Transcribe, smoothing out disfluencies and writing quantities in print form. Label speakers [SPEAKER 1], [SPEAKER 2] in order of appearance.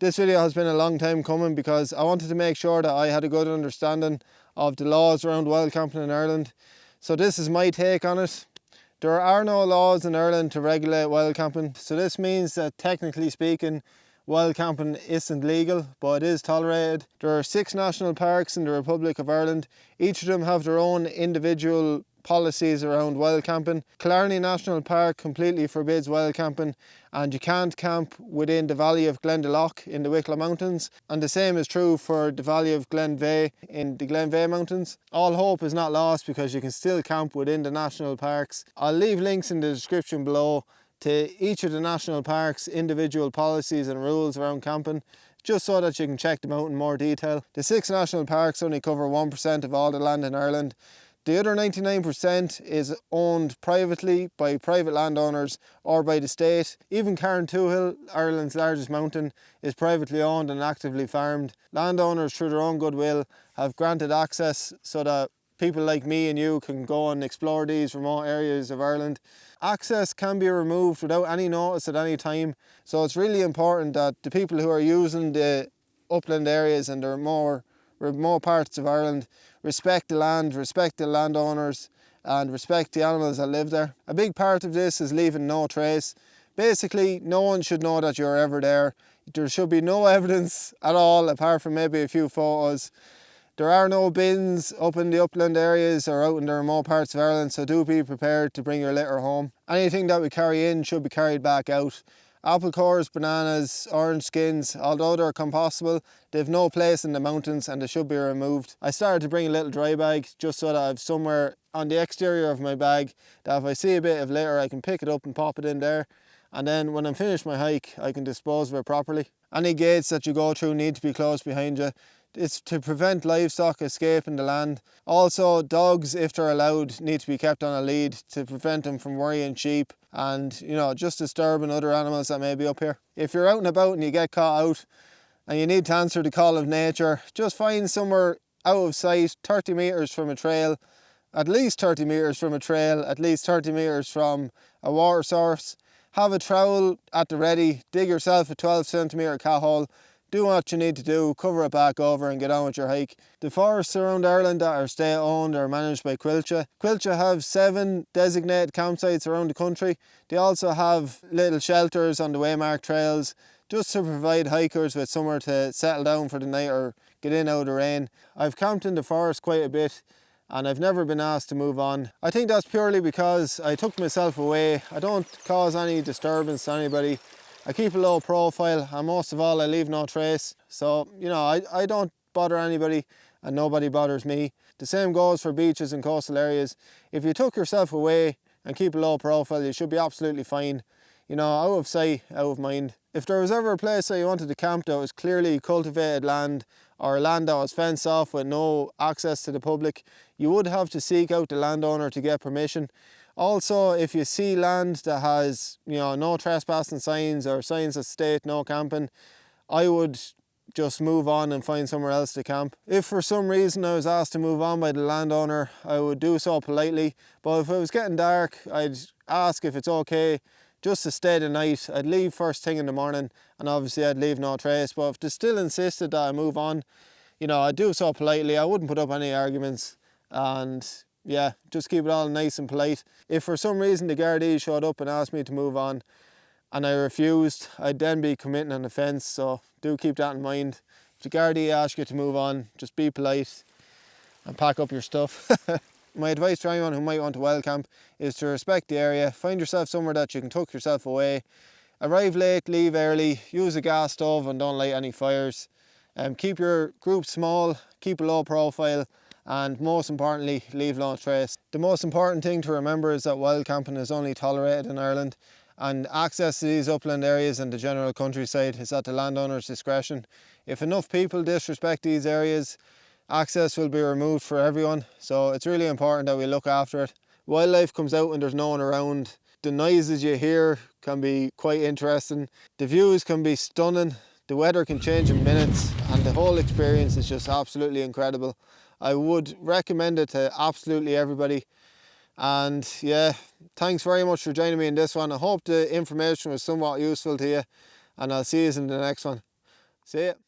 [SPEAKER 1] This video has been a long time coming because I wanted to make sure that I had a good understanding of the laws around wild camping in Ireland. So this is my take on it. There are no laws in Ireland to regulate wild camping, so this means that technically speaking wild camping isn't legal, but it is tolerated. There are 6 national parks in the Republic of Ireland. Each of them have their own individual policies around wild camping. Killarney National Park completely forbids wild camping, and you can't camp within the valley of Glenveagh in the Wicklow Mountains, and the same is true for the valley of Glenveagh in the Glenveagh Mountains. All hope is not lost because you can still camp within the national parks. I'll leave links in the description below to each of the national parks' individual policies and rules around camping, just so that you can check them out in more detail. The 6 national parks only cover 1% of all the land in Ireland. The other 99% is owned privately by private landowners or by the state. Even Carntoohill, Ireland's largest mountain, is privately owned and actively farmed. Landowners, through their own goodwill, have granted access so that people like me and you can go and explore these remote areas of Ireland. Access can be removed without any notice at any time, so it's really important that the people who are using the upland areas and the more remote parts of Ireland respect the land, respect the landowners, and respect the animals that live there. A big part of this is leaving no trace. Basically, no one should know that you're ever there. There should be no evidence at all, apart from maybe a few photos. There are no bins up in the upland areas or out in the remote parts of Ireland, so do be prepared to bring your litter home. Anything that we carry in should be carried back out. Apple cores, bananas, orange skins, although they're compostable, they've no place in the mountains and they should be removed. I started to bring a little dry bag just so that I've somewhere on the exterior of my bag that if I see a bit of litter I can pick it up and pop it in there, and then when I'm finished my hike I can dispose of it properly. Any gates that you go through need to be closed behind you. It's to prevent livestock escaping the land. Also, dogs, if they're allowed, need to be kept on a lead to prevent them from worrying sheep and, just disturbing other animals that may be up here. If you're out and about and you get caught out and you need to answer the call of nature, just find somewhere out of sight, 30 metres from a trail, at least 30 metres from a trail, at least 30 metres from a water source. Have a trowel at the ready, dig yourself a 12cm cat hole. Do what you need to do, cover it back over and get on with your hike. The forests around Ireland that are state owned are managed by Quilcha. Quilcha have 7 designated campsites around the country. They also have little shelters on the waymarked trails just to provide hikers with somewhere to settle down for the night or get in out of the rain. I've camped in the forest quite a bit and I've never been asked to move on. I think that's purely because I took myself away. I don't cause any disturbance to anybody. I keep a low profile and most of all I leave no trace. So, I don't bother anybody and nobody bothers me. The same goes for beaches and coastal areas. If you took yourself away and keep a low profile, you should be absolutely fine. Out of sight, out of mind. If there was ever a place that you wanted to camp that was clearly cultivated land or land that was fenced off with no access to the public, you would have to seek out the landowner to get permission. Also, if you see land that has, no trespassing signs or signs that state no camping, I would just move on and find somewhere else to camp. If for some reason I was asked to move on by the landowner, I would do so politely. But if it was getting dark, I'd ask if it's okay just to stay the night. I'd leave first thing in the morning and obviously I'd leave no trace. But if they still insisted that I move on, I'd do so politely. I wouldn't put up any arguments and yeah, just keep it all nice and polite. If for some reason the Gardaí showed up and asked me to move on and I refused, I'd then be committing an offence, so do keep that in mind. If the Gardaí ask you to move on, just be polite and pack up your stuff. My advice to anyone who might want to wild camp is to respect the area, find yourself somewhere that you can tuck yourself away, arrive late, leave early, use a gas stove and don't light any fires. Keep your group small, keep a low profile, and most importantly, leave no trace. The most important thing to remember is that wild camping is only tolerated in Ireland, and access to these upland areas and the general countryside is at the landowner's discretion. If enough people disrespect these areas, access will be removed for everyone, so it's really important that we look after it. Wildlife comes out when there's no one around. The noises you hear can be quite interesting. The views can be stunning. The weather can change in minutes and the whole experience is just absolutely incredible. I would recommend it to absolutely everybody. And yeah, thanks very much for joining me in this one. I hope the information was somewhat useful to you and I'll see you in the next one. See ya.